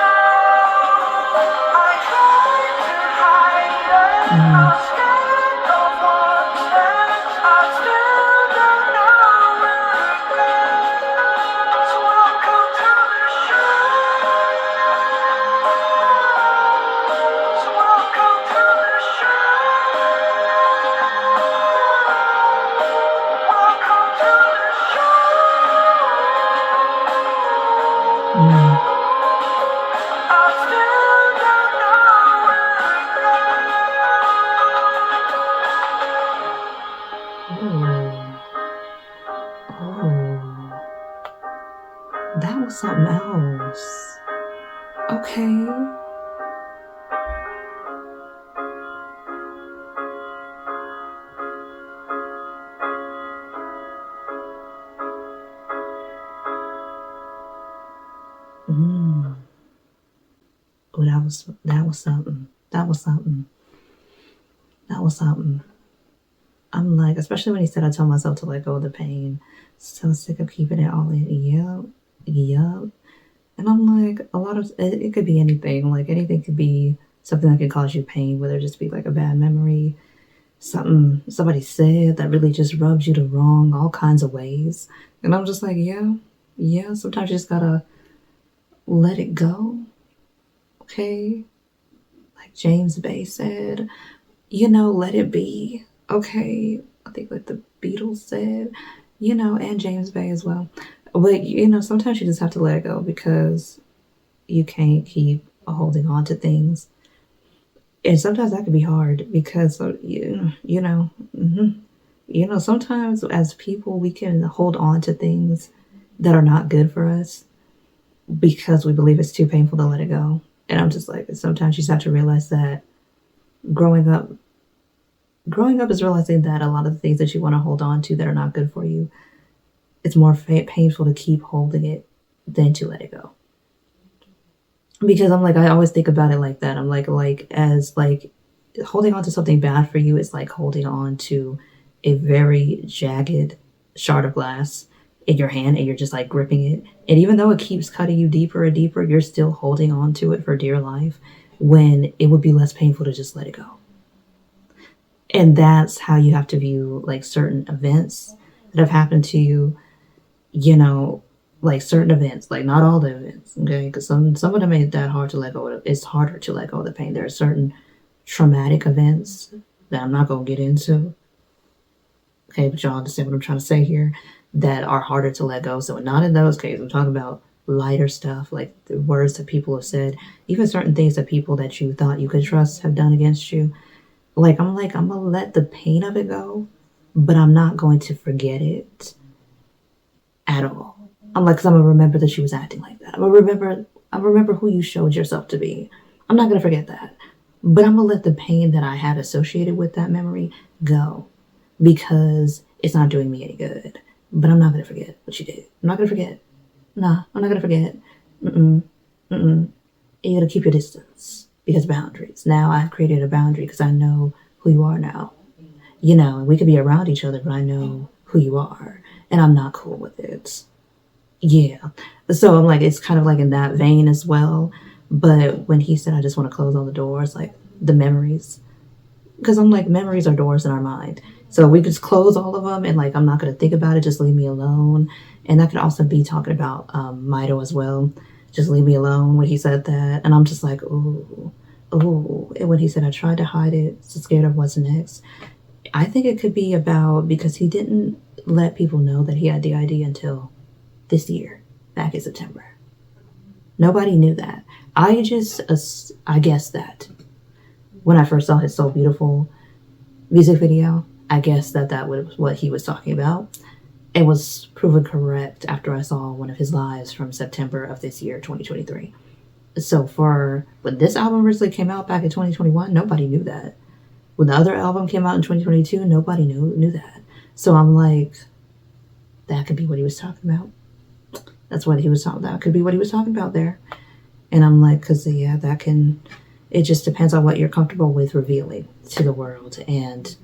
B: I try to hide it. I'm scared of what's next. I still don't know where to go. So welcome to the show. So welcome to the show. Welcome to the show. I still don't know where
A: Oh, that was something else. Okay. Oh, that was something. That was something. I'm like, especially when he said I told myself to let go of the pain. So sick of keeping it all in. Yep. And I'm like, a lot of it could be anything. Like anything could be something that could cause you pain, whether it just be like a bad memory, something somebody said that really just rubbed you the wrong, all kinds of ways. And I'm just like, yeah. Sometimes you just gotta let it go. Okay. Like James Bay said, let it be. Okay. I think like the Beatles said, and James Bay as well. But, sometimes you just have to let it go because you can't keep holding on to things. And sometimes that can be hard because, sometimes as people, we can hold on to things that are not good for us because we believe it's too painful to let it go. And I'm just like, sometimes you just have to realize that growing up is realizing that a lot of the things that you want to hold on to that are not good for you, it's more painful to keep holding it than to let it go. Because I'm like, I always think about it like that. I'm like as like holding on to something bad for you is like holding on to a very jagged shard of glass in your hand and you're just like gripping it. And even though it keeps cutting you deeper and deeper, you're still holding on to it for dear life when it would be less painful to just let it go. And that's how you have to view like certain events that have happened to you, like certain events, like not all the events, okay? Because some of them ain't that hard to let go of. It's harder to let go of the pain. There are certain traumatic events that I'm not going to get into, okay? But y'all understand what I'm trying to say here, that are harder to let go. So not in those cases. I'm talking about lighter stuff, like the words that people have said, even certain things that people that you thought you could trust have done against you. I'm going to let the pain of it go, but I'm not going to forget it at all. I'm like, because I'm going to remember that she was acting like that. I remember who you showed yourself to be. I'm not going to forget that. But I'm going to let the pain that I had associated with that memory go because it's not doing me any good. But I'm not going to forget what you did. I'm not going to forget. Nah, I'm not going to forget. You got to keep your distance because boundaries. Now I've created a boundary because I know who you are now. And we could be around each other, but I know who you are. And I'm not cool with it. Yeah. So I'm like, it's kind of like in that vein as well. But when he said, I just want to close all the doors, like the memories, because I'm like, memories are doors in our mind. So we just close all of them and like, I'm not going to think about it. Just leave me alone. And that could also be talking about MITO as well. Just leave me alone when he said that. And I'm just like, ooh, ooh. And when he said, I tried to hide it, so scared of what's next. I think it could be about because he didn't let people know that he had DID until this year, back in September. Nobody knew that. I guessed that when I first saw his So Beautiful music video, I guessed that that was what he was talking about. It was proven correct after I saw one of his lives from September of this year, 2023. So for when this album originally came out back in 2021, nobody knew that. When the other album came out in 2022, nobody knew that. So I'm like, that could be what he was talking about. That's what he was talking about. That could be what he was talking about there. And I'm like, because, yeah, that can, it just depends on what you're comfortable with revealing to the world. And,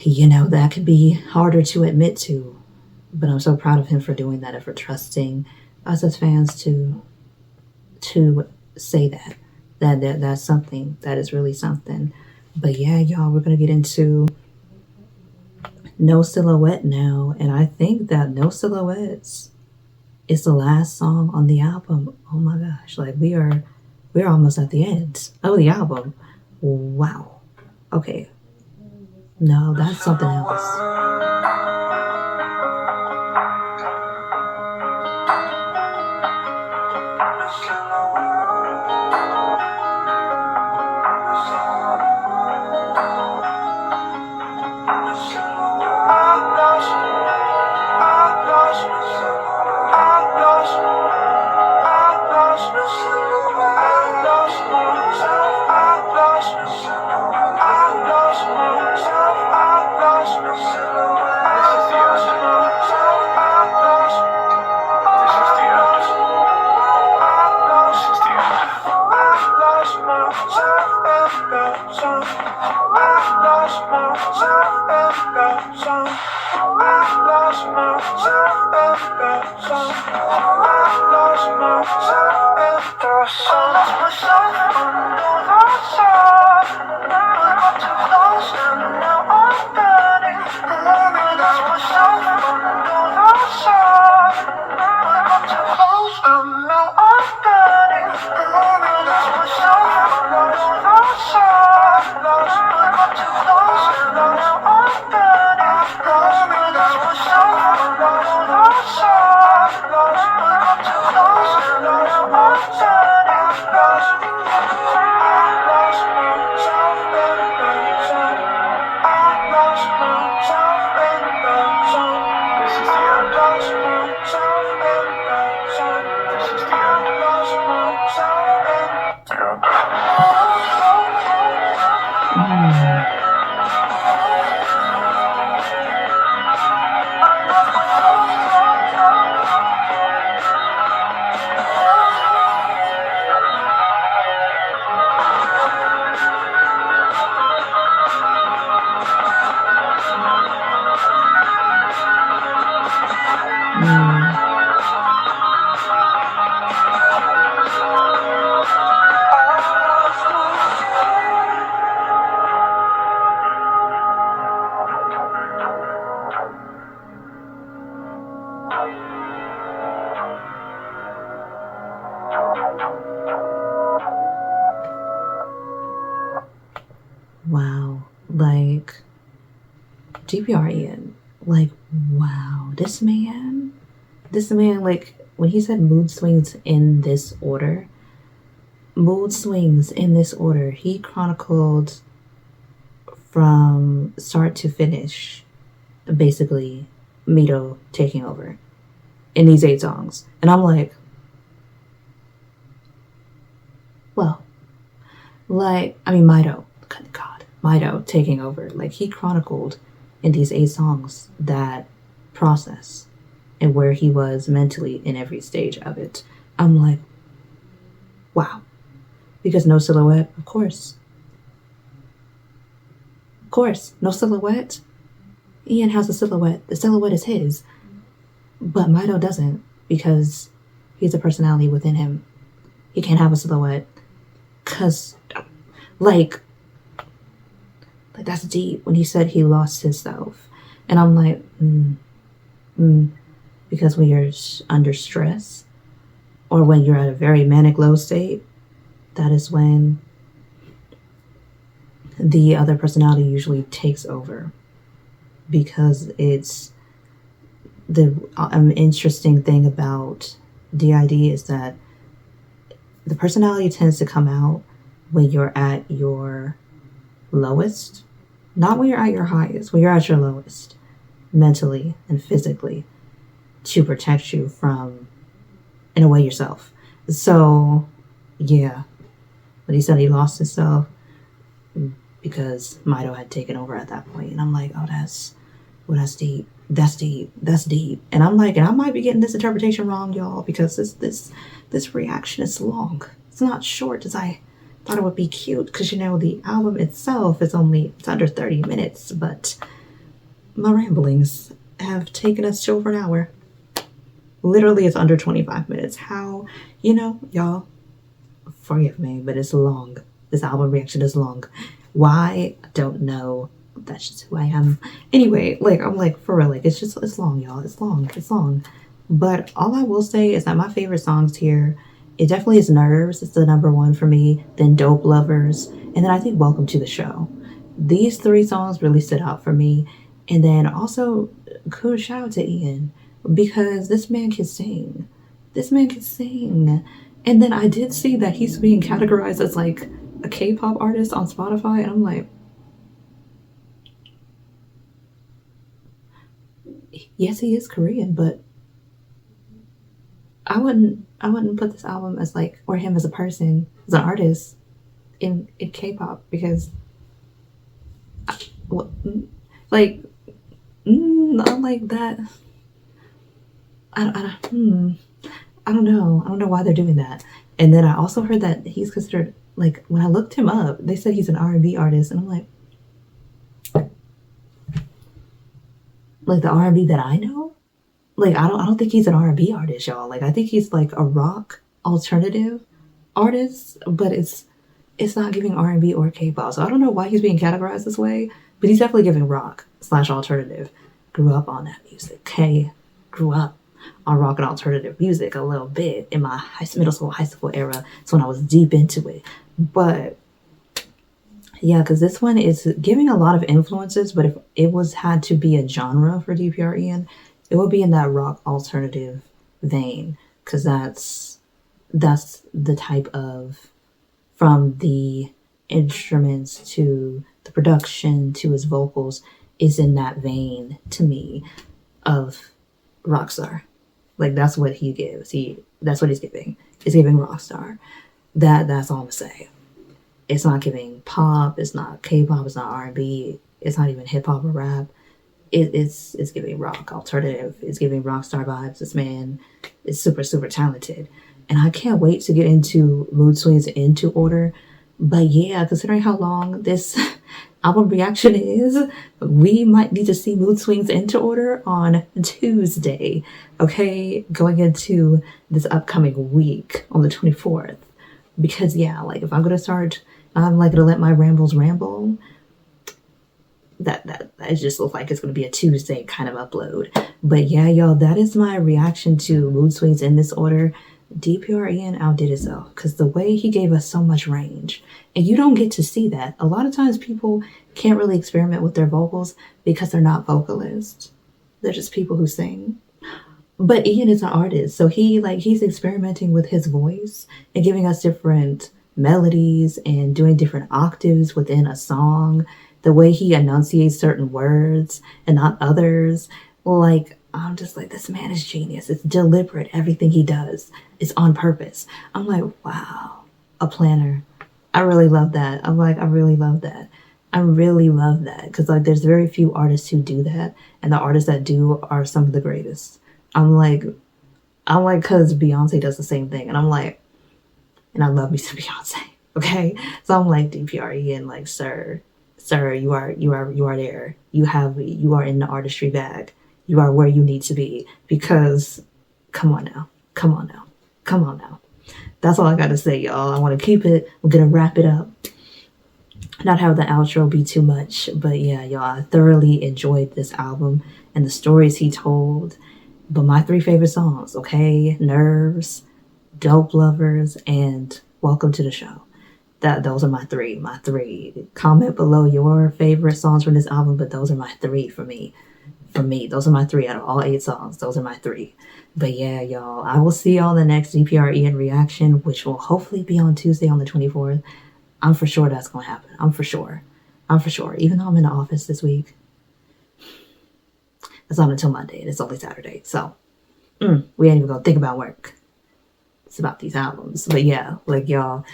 A: that could be harder to admit to. But I'm so proud of him for doing that and for trusting us as fans to say that. That's something. That is really something. But yeah, y'all, we're going to get into No Silhouette now. And I think that No Silhouettes is the last song on the album. Oh my gosh, like we're almost at the end of the album. Wow. Okay. No, that's something else. Wow. Like, DPR Ian. Like, wow. This man, like, when he said mood swings in this order, he chronicled from start to finish, basically, MITO taking over in these 8 songs. And I'm like, well, like, I mean, MITO, God, MITO taking over. Like, he chronicled in these 8 songs that process and where he was mentally in every stage of it. I'm like, wow. Because No Silhouette, of course. Of course, No Silhouette. Ian has a silhouette. The silhouette is his. But MITO doesn't. because he's a personality within him. He can't have a silhouette. Cause like that's deep when he said he lost himself. And I'm like, because when you're under stress or when you're at a very manic low state, that is when the other personality usually takes over, because it's the interesting thing about DID is that the personality tends to come out when you're at your lowest, not when you're at your highest, when you're at your lowest, mentally and physically, to protect you from, in a way, yourself. So, yeah, when he said he lost himself because MITO had taken over at that point, and I'm like, oh, that's deep. That's deep. And I'm like, and I might be getting this interpretation wrong, y'all, because this reaction is long. It's not short as I thought it would be cute, because the album itself is it's under 30 minutes, but my ramblings have taken us to over an hour. Literally, it's under 25 minutes. How, y'all, forgive me, but it's long. This album reaction is long. Why? I don't know. That's just who I am. Anyway, I'm for real, it's long, y'all. It's long. But all I will say is that my favorite songs here, it definitely is Nerves. It's the number one for me. Then Dope Lovers. And then I think Welcome to the Show. These three songs really stood out for me. And then also, cool shout out to Ian, because this man can sing. And then I did see that he's being categorized as a K-pop artist on Spotify. And I'm like, yes, he is Korean, but I wouldn't put this album as or him as a person, as an artist in K-pop, because not like that. I don't know. I don't know why they're doing that. And then I also heard that he's considered, when I looked him up, they said he's an R&B artist, and I'm like the R&B that I know, I don't think he's an R&B artist, y'all. I think he's a rock alternative artist, but it's not giving R&B or K-pop. So I don't know why he's being categorized this way, but he's definitely giving rock / alternative. Grew up on that music. Okay, grew up on rock and alternative music a little bit in my middle school, high school era. It's when I was deep into it. But yeah, because this one is giving a lot of influences, but if it had to be a genre for DPR Ian, it would be in that rock alternative vein, because that's the type of, from the instruments to the production to his vocals, is in that vein to me of Rockstar. That's what he gives. That's what he's giving. He's giving Rockstar. That's all I'm gonna say. It's not giving pop. It's not K-pop. It's not R&B. It's not even hip hop or rap. It's giving rock alternative. It's giving Rockstar vibes. This man is super, super talented, and I can't wait to get into Moodswings into order. But yeah, considering how long this album reaction is, we might need to see Moodswings into order on Tuesday. Okay, going into this upcoming week on the 24th. Because yeah, if I'm gonna start, I'm gonna let my rambles ramble. That it just looks like it's gonna be a Tuesday kind of upload. But yeah, y'all, that is my reaction to Moodswings in this order. DPR Ian outdid itself, because the way he gave us so much range, and you don't get to see that. A lot of times people can't really experiment with their vocals because they're not vocalists. They're just people who sing. But Ian is an artist, so he's experimenting with his voice and giving us different melodies and doing different octaves within a song. The way he enunciates certain words and not others. I'm just this man is genius. It's deliberate. Everything he does is on purpose. I'm like, wow, a planner. I really love that. I really love that. I really love that, because there's very few artists who do that, and the artists that do are some of the greatest. I'm like, because Beyonce does the same thing, and and I love me some Beyonce. Okay, so I'm DPR Ian, sir, you are there. You are in the artistry bag. You are where you need to be, because Come on now. Come on now. Come on now. That's all I got to say, y'all. I want to keep it. I'm going to wrap it up. Not have the outro be too much. But yeah, y'all, I thoroughly enjoyed this album and the stories he told. But my 3 favorite songs, okay? Nerves, Dope Lovers, and Welcome to the Show. Those are my 3. My 3. Comment below your favorite songs from this album, but those are my 3 for me. For me, those are my 3 out of all 8 songs. Those are my 3. But yeah, y'all, I will see y'all in the next DPR Ian reaction, which will hopefully be on Tuesday on the 24th. I'm for sure that's going to happen. I'm for sure. Even though I'm in the office this week. It's not until Monday, and it's only Saturday. So, we ain't even going to think about work. It's about these albums. But yeah, like y'all,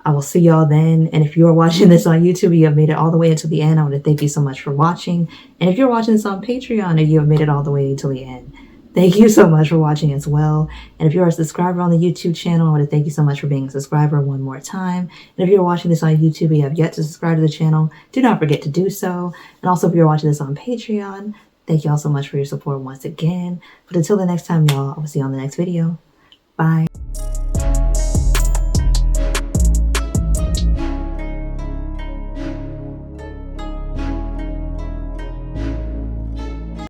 A: I will see y'all then. And if you're watching this on YouTube, you have made it all the way until the end. I want to thank you so much for watching. And if you're watching this on Patreon and you have made it all the way until the end, thank you so much for watching as well. And if you're a subscriber on the YouTube channel, I want to thank you so much for being a subscriber one more time. And if you're watching this on YouTube and you have yet to subscribe to the channel, do not forget to do so. And also if you're watching this on Patreon, thank you all so much for your support once again. But until the next time, y'all, I will see you on the next video. Bye.